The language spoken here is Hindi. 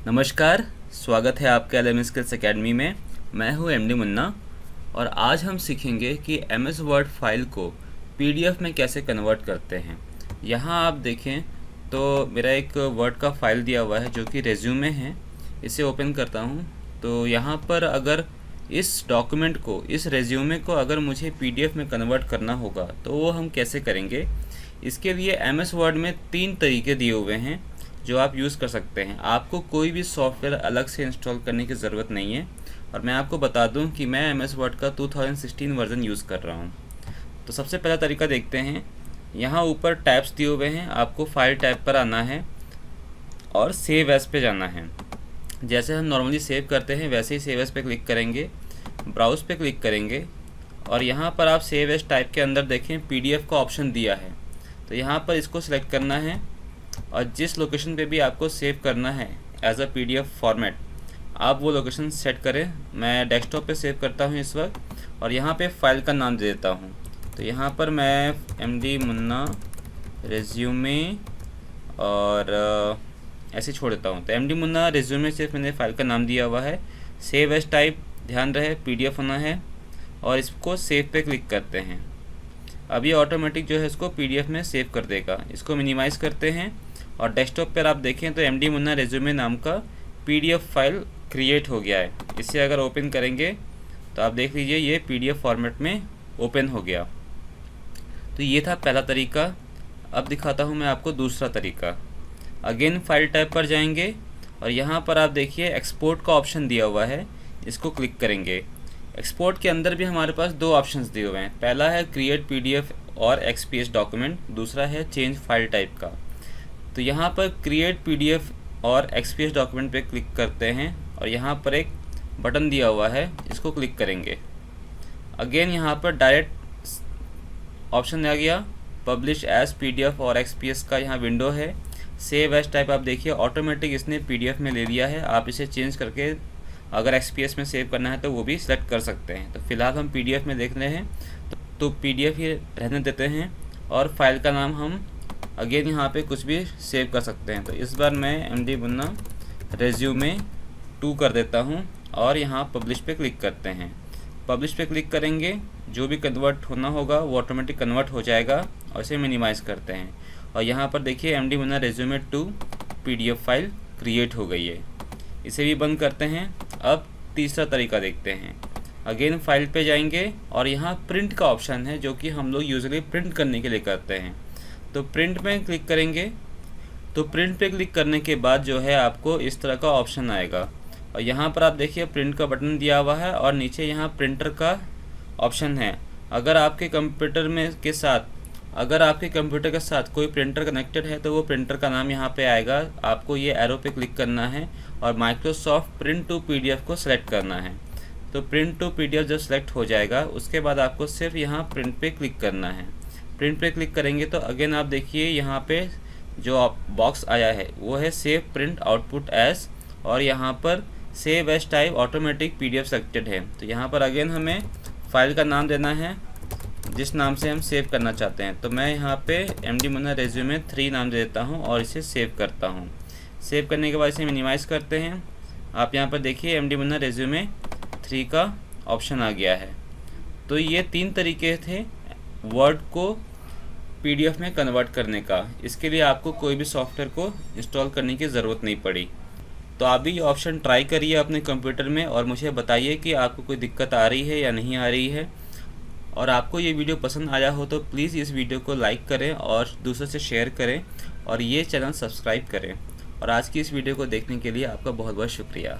नमस्कार, स्वागत है आपके एल स्किल्स एकेडमी में। मैं हूं एमडी मुन्ना और आज हम सीखेंगे कि एमएस वर्ड फाइल को पीडीएफ में कैसे कन्वर्ट करते हैं। यहाँ आप देखें तो मेरा एक वर्ड का फाइल दिया हुआ है जो कि रेज्यूमे है। इसे ओपन करता हूँ तो यहाँ पर अगर इस डॉक्यूमेंट को, इस रेज्यूमे को अगर मुझे पीडीएफ में कन्वर्ट करना होगा तो वो हम कैसे करेंगे। इसके लिए एमएस वर्ड में 3 तरीके दिए हुए हैं जो आप यूज़ कर सकते हैं। आपको कोई भी सॉफ्टवेयर अलग से इंस्टॉल करने की ज़रूरत नहीं है। और मैं आपको बता दूं कि मैं एमएस वर्ड का 2016 वर्ज़न यूज़ कर रहा हूं। तो सबसे पहला तरीका देखते हैं। यहाँ ऊपर टैब्स दिए हुए हैं, आपको फाइल टैब पर आना है और सेव एज़ पे जाना है। जैसे हम नॉर्मली सेव करते हैं वैसे ही सेव एज़ पे क्लिक करेंगे, ब्राउज़ पे क्लिक करेंगे और यहाँ पर आप सेव एज़ टाइप के अंदर देखें पीडीएफ का ऑप्शन दिया है। तो यहाँ पर इसको सिलेक्ट करना है और जिस लोकेशन पे भी आपको सेव करना है एज अ पीडीएफ फॉर्मेट, आप वो लोकेशन सेट करें। मैं डेस्कटॉप पे सेव करता हूँ इस वक्त और यहाँ पे फाइल का नाम दे देता हूँ। तो यहाँ पर मैं एमडी मुन्ना रेज्यूमे और ऐसे छोड़ देता हूँ। तो एमडी मुन्ना रेज्यूमे सिर्फ मैंने फाइल का नाम दिया हुआ है। सेव एज टाइप, ध्यान रहे पीडीएफ होना है और इसको सेव पे क्लिक करते हैं। अब ये ऑटोमेटिक जो है इसको पीडीएफ में सेव कर देगा। इसको मिनिमाइज़ करते हैं और डेस्कटॉप पर आप देखें तो एमडी मुन्ना रेज्यूमे नाम का पीडीएफ फाइल क्रिएट हो गया है। इसे अगर ओपन करेंगे तो आप देख लीजिए ये पीडीएफ फॉर्मेट में ओपन हो गया। तो ये था पहला तरीका। अब दिखाता हूँ मैं आपको दूसरा तरीका। अगेन फाइल टैब पर जाएंगे और यहाँ पर आप देखिए एक्सपोर्ट का ऑप्शन दिया हुआ है, इसको क्लिक करेंगे। एक्सपोर्ट के अंदर भी हमारे पास 2 ऑप्शंस दिए हुए हैं। पहला है क्रिएट पीडीएफ और एक्सपीएस डॉक्यूमेंट, दूसरा है चेंज फाइल टाइप का। तो यहाँ पर क्रिएट पीडीएफ और एक्सपीएस डॉक्यूमेंट पे क्लिक करते हैं और यहाँ पर एक बटन दिया हुआ है, इसको क्लिक करेंगे। अगेन यहाँ पर डायरेक्ट ऑप्शन आ गया, पब्लिश एज पीडीएफ और एक्सपीएस का यहाँ विंडो है। सेव एज टाइप आप देखिए ऑटोमेटिक इसने पीडीएफ में ले लिया है। आप इसे चेंज करके अगर एक्सपीएस में सेव करना है तो वो भी सिलेक्ट कर सकते हैं। तो फिलहाल हम पीडीएफ में देख रहे हैं तो पीडीएफ ही रहने देते हैं और फाइल का नाम हम अगेन यहाँ पे कुछ भी सेव कर सकते हैं। तो इस बार मैं एमडी मुन्ना रेज्यूमे 2 कर देता हूँ और यहाँ पब्लिश पे क्लिक करते हैं। पब्लिश पे क्लिक करेंगे, जो भी कन्वर्ट होना होगा वो ऑटोमेटिक कन्वर्ट हो जाएगा और इसे मिनिमाइज़ करते हैं। और यहाँ पर देखिए MD Munna resume 2 PDF file create हो गई है। इसे भी बंद करते हैं। अब तीसरा तरीका देखते हैं। अगेन फाइल पे जाएंगे और यहाँ प्रिंट का ऑप्शन है जो कि हम लोग यूजुअली प्रिंट करने के लिए करते हैं। तो प्रिंट में क्लिक करेंगे। तो प्रिंट पे क्लिक करने के बाद जो है आपको इस तरह का ऑप्शन आएगा और यहाँ पर आप देखिए प्रिंट का बटन दिया हुआ है और नीचे यहाँ प्रिंटर का ऑप्शन है। अगर आपके कंप्यूटर के साथ कोई प्रिंटर कनेक्टेड है तो वो प्रिंटर का नाम यहाँ पे आएगा। आपको ये एरो पे क्लिक करना है और माइक्रोसॉफ्ट प्रिंट टू पीडीएफ को सिलेक्ट करना है। तो प्रिंट टू पीडीएफ जब सेलेक्ट हो जाएगा उसके बाद आपको सिर्फ यहाँ प्रिंट पे क्लिक करना है। प्रिंट पे क्लिक करेंगे तो अगेन आप देखिए यहाँ पे जो बॉक्स आया है वो है सेव प्रिंट आउटपुट एज और यहाँ पर save as type automatic PDF selected है। तो यहाँ पर अगेन हमें फाइल का नाम देना है जिस नाम से हम सेव करना चाहते हैं। तो मैं यहाँ पे एमडी मुन्ना रेज्यूमे 3 नाम दे देता हूँ और इसे सेव करता हूँ। सेव करने के बाद इसे मिनिमाइज़ करते हैं। आप यहाँ पर देखिए एमडी मुन्ना रेज्यूमे 3 का ऑप्शन आ गया है। तो ये 3 तरीके थे वर्ड को पीडीएफ में कन्वर्ट करने का। इसके लिए आपको कोई भी सॉफ्टवेयर को इंस्टॉल करने की ज़रूरत नहीं पड़ी। तो आप भी ये ऑप्शन ट्राई करिए अपने कंप्यूटर में और मुझे बताइए कि आपको कोई दिक्कत आ रही है या नहीं आ रही है। और आपको ये वीडियो पसंद आया हो तो प्लीज़ इस वीडियो को लाइक करें और दूसरों से शेयर करें और ये चैनल सब्सक्राइब करें। और आज की इस वीडियो को देखने के लिए आपका बहुत बहुत शुक्रिया।